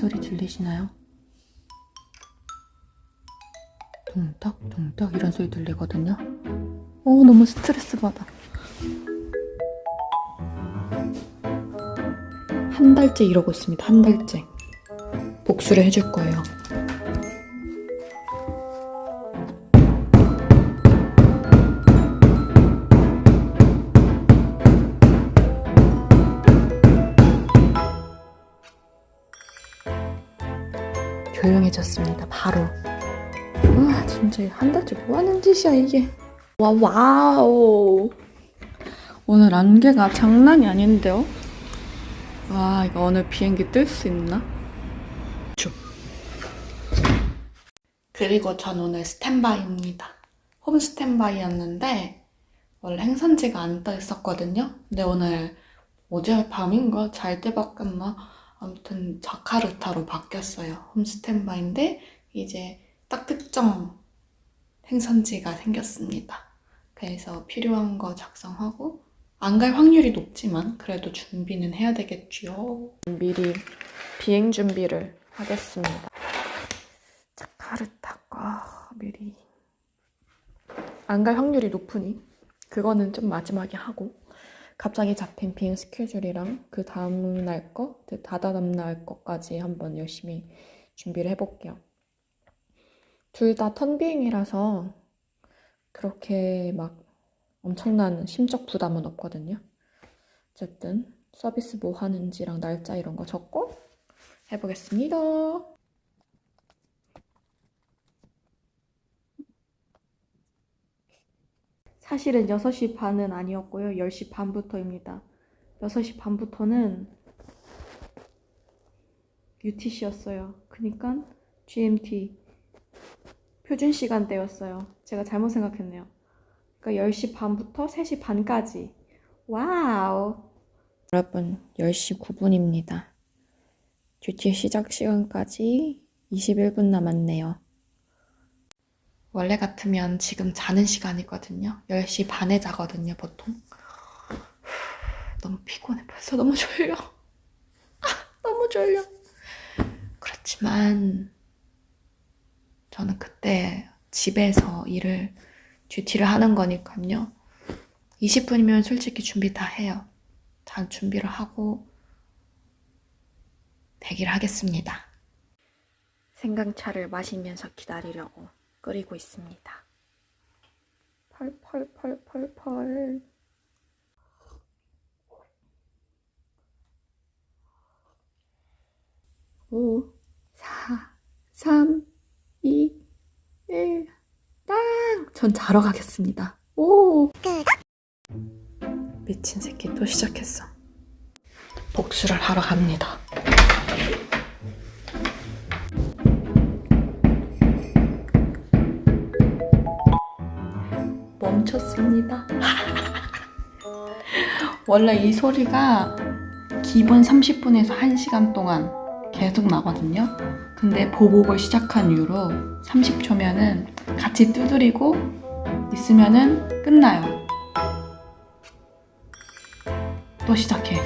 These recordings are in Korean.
소리 들리시나요? 둥덕 둥덕 이런 소리 들리거든요. 너무 스트레스 받아. 한 달째 이러고 있습니다. 한 달째. 복수를 해줄 거예요. 조용해졌습니다. 바로. 와, 진짜 한 달째 뭐 하는 짓이야 이게. 와우. 오늘 안개가 장난이 아닌데요? 와, 이거 오늘 비행기 뜰 수 있나? 그리고 전 오늘 스탠바이입니다. 홈 스탠바이였는데 원래 행선지가 안 떠 있었거든요. 근데 오늘 어제 밤인가 잘 때 바뀌었나? 아무튼 자카르타로 바뀌었어요. 홈 스탠바이인데 이제 딱 특정 행선지가 생겼습니다. 그래서 필요한 거 작성하고 안 갈 확률이 높지만 그래도 준비는 해야 되겠죠. 미리 비행 준비를 하겠습니다. 자카르타가 미리 안 갈 확률이 높으니 그거는 좀 마지막에 하고 갑자기 잡힌 비행 스케줄이랑 그 다음 날 거, 그 다다음 날 거까지 한번 열심히 준비를 해볼게요. 둘 다 턴비행이라서 그렇게 막 엄청난 심적 부담은 없거든요. 어쨌든 서비스 뭐 하는지랑 날짜 이런 거 적고 해보겠습니다. 사실은 6시 반은 아니었고요. 10시 반부터입니다. 6시 반부터는 UTC였어요. 그니까 GMT 표준 시간대였어요. 제가 잘못 생각했네요. 그러니까 10시 반부터 3시 반까지. 와우. 여러분, 10시 9분입니다. 듀티 시작 시간까지 21분 남았네요. 원래 같으면 지금 자는 시간이거든요. 10시 반에 자거든요, 보통. 너무 피곤해. 벌써 너무 졸려. 너무 졸려. 그렇지만 저는 그때 집에서 듀티를 하는 거니까요. 20분이면 솔직히 준비 다 해요. 다 준비를 하고 대기를 하겠습니다. 생강차를 마시면서 기다리려고 끓이고 있습니다. 펄펄펄펄펄. 5, 4, 3, 2, 1. 땅! 전 자러 가겠습니다. 오! 미친 새끼 또 시작했어. 복수를 하러 갑니다. 멈췄습니다. 원래 이 소리가 기본 30분에서 1시간 동안 계속 나거든요. 근데 보복을 시작한 이후로 30초면은 같이 두드리고 있으면은 끝나요. 또 시작해.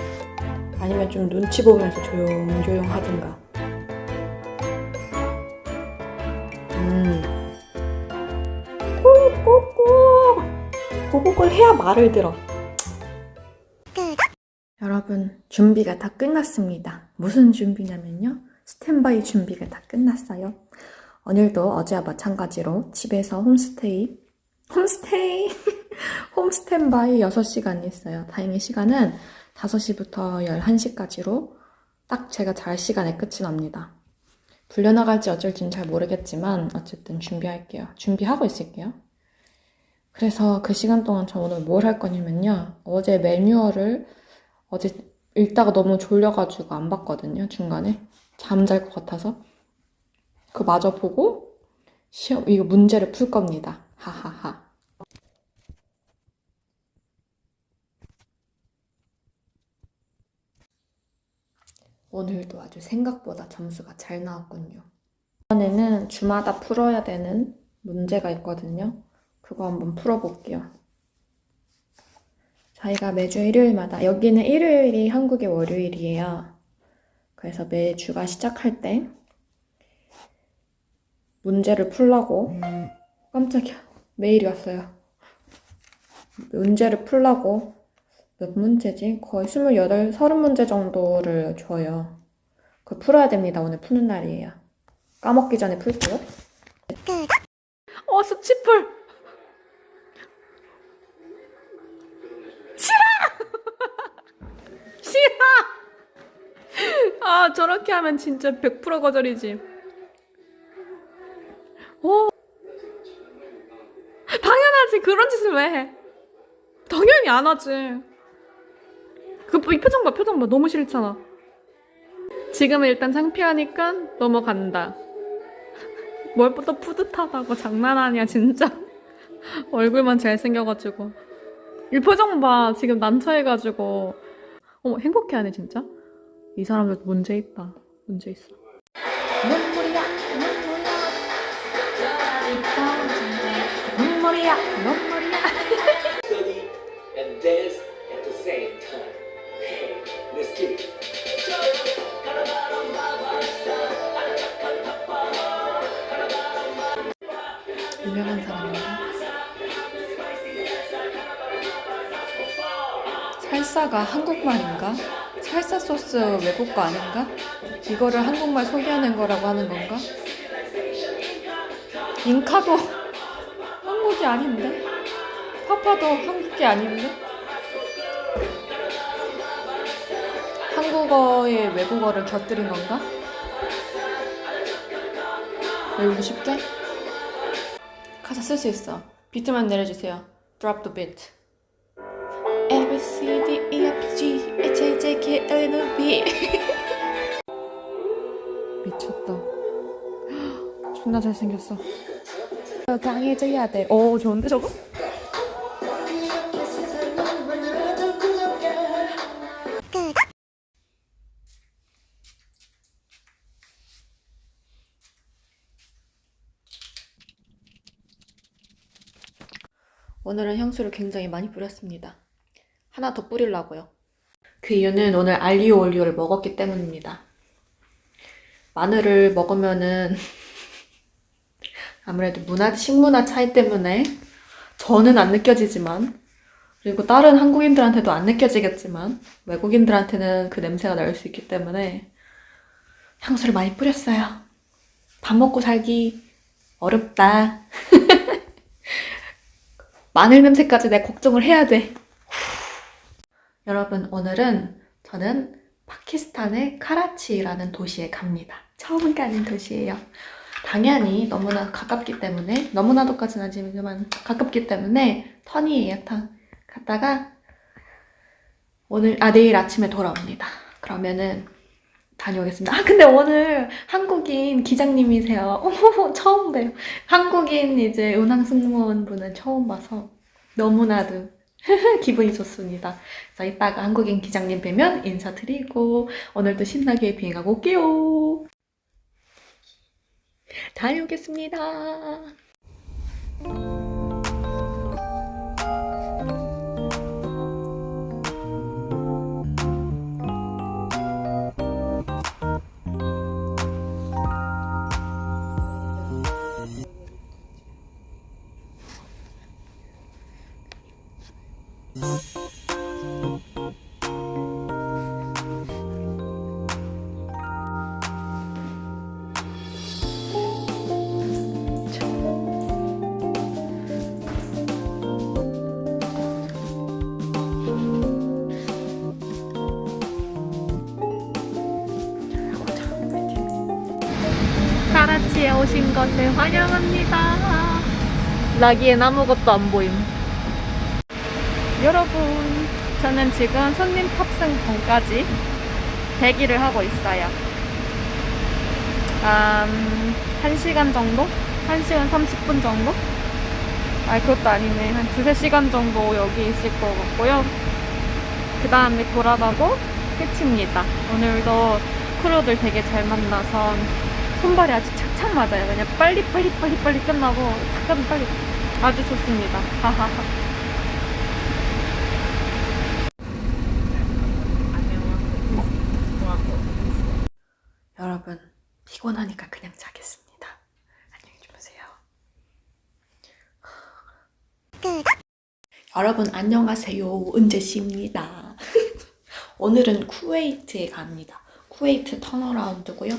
아니면 좀 눈치 보면서 조용조용 하든가. 꾹꾹꾹. 보복을 해야 말을 들어. 여러분, 준비가 다 끝났습니다. 무슨 준비냐면요. 스탠바이 준비가 다 끝났어요. 오늘도 어제와 마찬가지로 집에서 홈스테이 홈스탠바이 6시간 있어요. 다행히 시간은 5시부터 11시까지로 딱 제가 잘 시간에 끝이 납니다. 불려나갈지 어쩔지는 잘 모르겠지만 어쨌든 준비할게요. 준비하고 있을게요. 그래서 그 시간 동안 저 오늘 뭘 할 거냐면요. 어제 매뉴얼을 어제 읽다가 너무 졸려가지고 안 봤거든요. 중간에 잠잘 것 같아서 그거 마저 보고 이거 문제를 풀 겁니다. 하하하. 오늘도 아주 생각보다 점수가 잘 나왔군요. 이번에는 주마다 풀어야 되는 문제가 있거든요. 그거 한번 풀어볼게요. 저희가 매주 일요일마다, 여기는 일요일이 한국의 월요일이에요. 그래서 매주가 시작할 때 문제를 풀라고 깜짝이야. 메일이 왔어요. 문제를 풀라고 몇 문제지? 거의 28, 30문제 정도를 줘요. 그걸 풀어야 됩니다. 오늘 푸는 날이에요. 까먹기 전에 풀게요. 수치풀! 싫어! 싫어! 아, 저렇게 하면 진짜 100% 거절이지. 당연하지. 그런 짓을 왜 해? 당연히 안 하지. 이 표정 봐, 표정 봐. 너무 싫잖아. 지금은 일단 창피하니까 넘어간다. 뭘 또 뿌듯하다고 장난 아니야, 진짜. 얼굴만 잘생겨가지고. 이 표정 봐. 지금 난처해가지고. 어머, 행복해하네, 진짜. 이 사람들 문제 있다. 문제 있어. 눈물이야, 눈물이야. 눈물이야, 눈물이야. Study and dance at the same time. Hey, let's get it. 유명한 사람인가? 살사가 한국말인가? 살사 소스 외국거 아닌가? 이거를 한국말 소개하는 거라고 하는 건가? 잉카도 한국이 아닌데? 파파도 한국이 아닌데? 한국어에 외국어를 곁들인 건가? 외우기 쉽게? 가사 쓸 수 있어. 비트만 내려주세요. Drop the beat. A, B, C, D, E, F, G, H, I, J, K, L, M, N, P. 미쳤다. 존나 잘생겼어. 강해져야 돼. 오, 좋은데 저거? 오늘은 향수를 굉장히 많이 뿌렸습니다. 하나 더 뿌리려고요. 그 이유는 오늘 알리오 올리오를 먹었기 때문입니다. 마늘을 먹으면은 아무래도 식문화 차이 때문에 저는 안 느껴지지만, 그리고 다른 한국인들한테도 안 느껴지겠지만 외국인들한테는 그 냄새가 날 수 있기 때문에 향수를 많이 뿌렸어요. 밥 먹고 살기 어렵다. 마늘 냄새까지 내가 걱정을 해야 돼. 여러분, 오늘은 저는 파키스탄의 카라치라는 도시에 갑니다. 처음 가는 도시예요. 당연히 너무나 가깝기 때문에, 너무나도까지는 아니지만 가깝기 때문에 턴이에요, 턴. 갔다가 내일 아침에 돌아옵니다. 그러면은 다녀오겠습니다. 근데 오늘 한국인 기장님이세요. 어머, 처음 봬요. 한국인 이제 운항 승무원분은 처음 봐서 너무나도 기분이 좋습니다. 그래서 이따가 한국인 기장님 뵈면 인사드리고 오늘도 신나게 비행하고 올게요. 다녀오겠습니다. 카라치에 오신 것을 환영합니다. 라기엔 아무것도 안 보임. 여러분, 저는 지금 손님 탑승 전까지 대기를 하고 있어요. 1시간 정도? 1시간 30분 정도? 그것도 아니네. 한 2-3시간 정도 여기 있을 것 같고요. 그 다음에 돌아가고 끝입니다. 오늘도 크루들 되게 잘 만나서 손발이 아주 착착 맞아요. 그냥 빨리 끝나고 가끔 빨리 아주 좋습니다. 하하하. 여러분, 피곤하니까 그냥 자겠습니다. 안녕히 주무세요. 여러분 안녕하세요. 은재씨입니다. 오늘은 쿠웨이트에 갑니다. 쿠웨이트 턴어라운드고요.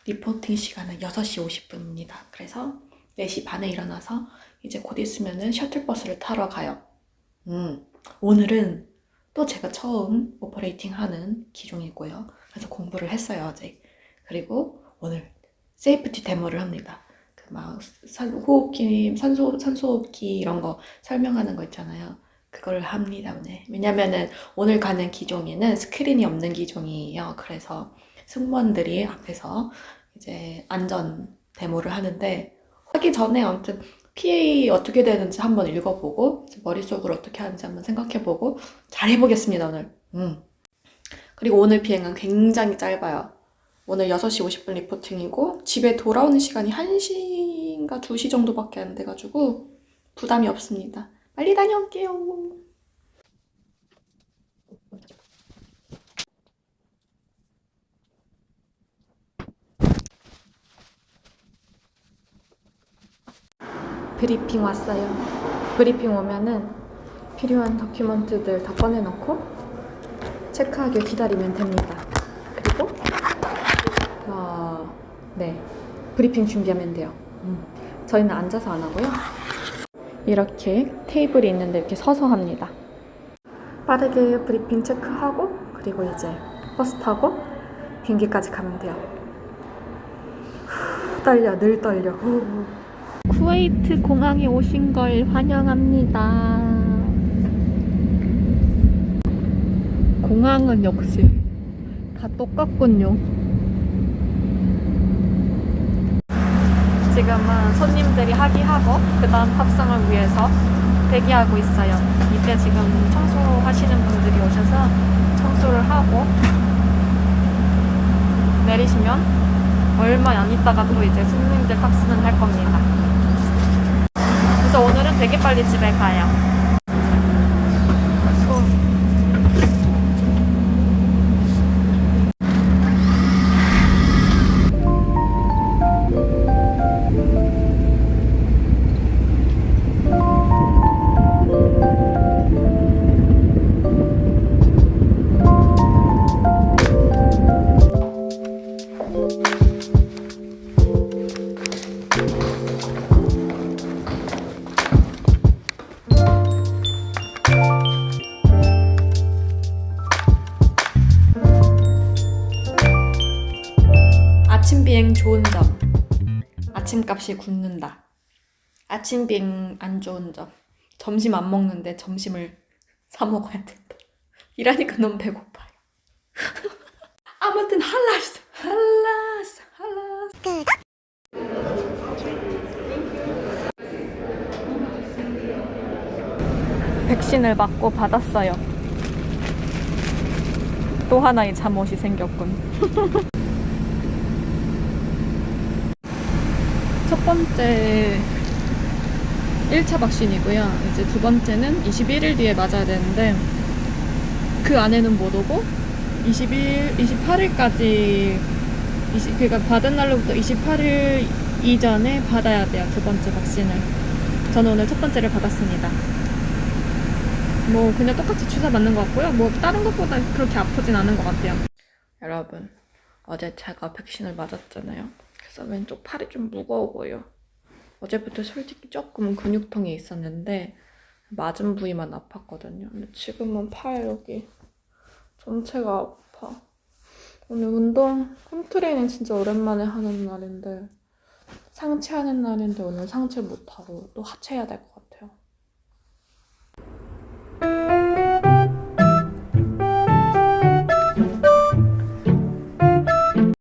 리포팅 시간은 6시 50분입니다. 그래서 4시 반에 일어나서 이제 곧 있으면은 셔틀버스를 타러 가요. 오늘은 또 제가 처음 오퍼레이팅 하는 기종이고요. 그래서 공부를 했어요, 어제. 그리고 오늘 세이프티 데모를 합니다. 그 막 호흡기, 산소호흡기 이런 거 설명하는 거 있잖아요. 그걸 합니다, 오늘. 왜냐면은 오늘 가는 기종에는 스크린이 없는 기종이에요. 그래서 승무원들이 앞에서 이제 안전 데모를 하는데 하기 전에 아무튼 PA 어떻게 되는지 한번 읽어보고 머릿속으로 어떻게 하는지 한번 생각해보고 잘 해보겠습니다, 오늘. 그리고 오늘 비행은 굉장히 짧아요. 오늘 6시 50분 리포팅이고 집에 돌아오는 시간이 1시인가 2시 정도밖에 안 돼가지고 부담이 없습니다. 빨리 다녀올게요. 브리핑 왔어요. 브리핑 오면은 필요한 다큐멘트들 다 꺼내놓고 체크하길 기다리면 됩니다. 그리고 네, 브리핑 준비하면 돼요. 저희는 앉아서 안 하고요. 이렇게 테이블이 있는데 이렇게 서서 합니다. 빠르게 브리핑 체크하고 그리고 이제 버스 타고 비행기까지 가면 돼요. 떨려, 늘 떨려. 쿠웨이트 공항에 오신 걸 환영합니다. 공항은 역시 다 똑같군요. 지금은 손님들이 합의하고 그 다음 탑승을 위해서 대기하고 있어요. 이때 지금 청소하시는 분들이 오셔서 청소를 하고 내리시면 얼마 안 있다가 또 이제 손님들 탑승을 할 겁니다. 그래서 오늘은 되게 빨리 집에 가요. 아침 비행 좋은 점. 아침값이 굳는다. 아침 비행 안 좋은 점. 점심 안 먹는데 점심을 사 먹어야 된다. 일하니까 너무 배고파요. 아무튼 할라스. 백신을 맞고 받았어요. 또 하나의 잠옷이 생겼군. 첫 번째 1차 박신이고요. 이제 두 번째는 21일 뒤에 맞아야 되는데 그 안에는 못 오고 28일까지 그러니까 받은 날로부터 28일 이전에 받아야 돼요. 두 번째 박신을. 저는 오늘 첫 번째를 받았습니다. 뭐 그냥 똑같이 주사 맞는 것 같고요. 뭐 다른 것보다 그렇게 아프진 않은 것 같아요. 여러분, 어제 제가 백신을 맞았잖아요. 그래서 왼쪽 팔이 좀 무거워 보여. 어제부터 솔직히 조금 근육통이 있었는데 맞은 부위만 아팠거든요. 근데 지금은 팔 여기 전체가 아파. 오늘 홈트레이닝 진짜 오랜만에 하는 날인데 상체 하는 날인데 오늘 상체 못하고 또 하체 해야 될 것 같아.